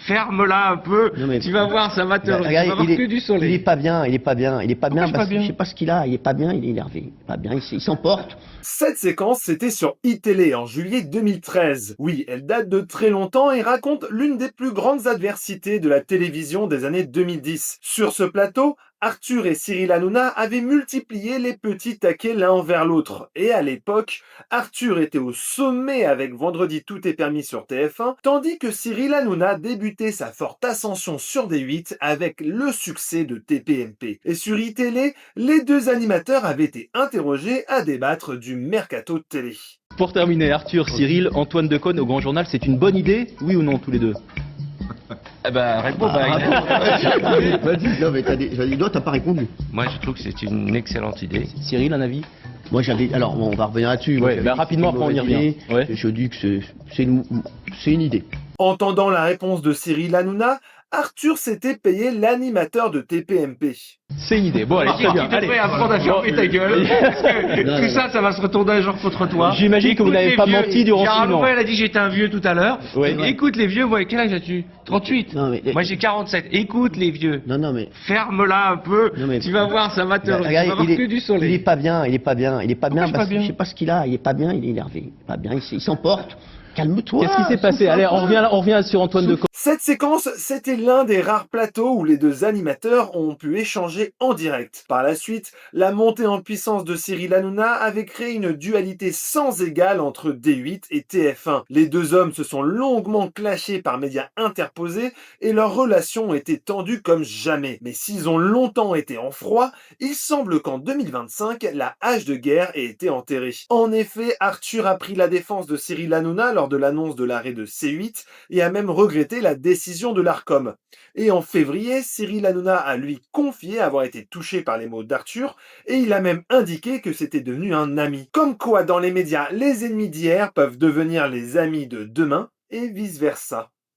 ferme-la un peu, Non, mais- tu vas voir, ça va te... Bah, tu vas regarde, voir que du il soleil. est pas bien, il est pas bien, il est pas bien, Pourquoi je suis pas parce que bien je sais pas ce qu'il a, il est pas bien, il est énervé, il est pas bien, il s'emporte. Cette séquence, c'était sur iTélé en juillet 2013. Oui, elle date de très longtemps et raconte l'une des plus grandes adversités de la télévision des années 2010. Sur ce plateau, Arthur et Cyril Hanouna avaient multiplié les petits taquets l'un envers l'autre. Et à l'époque, Arthur était au sommet avec Vendredi tout est permis sur TF1, tandis que Cyril Hanouna débutait sa forte ascension sur D8 avec le succès de TPMP. Et sur iTélé, les deux animateurs avaient été interrogés à débattre du mercato de télé. Pour terminer, Arthur, Cyril, Antoine Decaune au Grand Journal, c'est une bonne idée, oui ou non, tous les deux? Eh ben, réponds, Vas-y, non mais t'as pas répondu. Moi, je trouve que c'est une excellente idée. Cyril, un avis? Moi j'avais, alors on va revenir là-dessus. Moi, Ouais, j'avais bah, dit rapidement, que c'était après, on y une revient. mauvaise idée. Ouais. Je dis que c'est une idée. Entendant la réponse de Cyril Hanouna, Arthur s'était payé l'animateur de TPMP. C'est une idée. Bon, allez, très bien. Tu devrais Allez. apprendre à fermer ta gueule, parce que Non, tout non, ça, ça va se retourner un jour contre toi. J'imagine que vous Écoute n'avez les pas vieux. menti durant Gérard 6 mois. Louvain, il a dit que j'étais un vieux tout à l'heure. Ouais. Écoute les vieux, moi, quel âge as-tu? 38. Non, mais- Moi, j'ai 47. Écoute les vieux. Non mais. Ferme-la un peu, Non, mais- tu vas voir, ça va te... Bah, tu vas regarde, voir que du il soleil. est pas bien, il est pas bien, il est pas Pourquoi bien je suis pas parce que bien je sais pas ce qu'il a, il est pas bien, il est énervé, il est pas bien, il s'emporte. Calme-toi. Qu'est-ce qui s'est passé? Allez, on revient sur Antoine Decaune. Cette séquence, c'était l'un des rares plateaux où les deux animateurs ont pu échanger en direct. Par la suite, la montée en puissance de Cyril Hanouna avait créé une dualité sans égale entre D8 et TF1. Les deux hommes se sont longuement clashés par médias interposés et leur relation était tendue comme jamais. Mais s'ils ont longtemps été en froid, il semble qu'en 2025, la hache de guerre ait été enterrée. En effet, Arthur a pris la défense de Cyril Hanouna lors de l'annonce de l'arrêt de C8 et a même regretté la décision de l'Arcom. Et en février, Cyril Hanouna a lui confié avoir été touché par les mots d'Arthur et il a même indiqué que c'était devenu un ami. Comme quoi dans les médias, les ennemis d'hier peuvent devenir les amis de demain et vice-versa.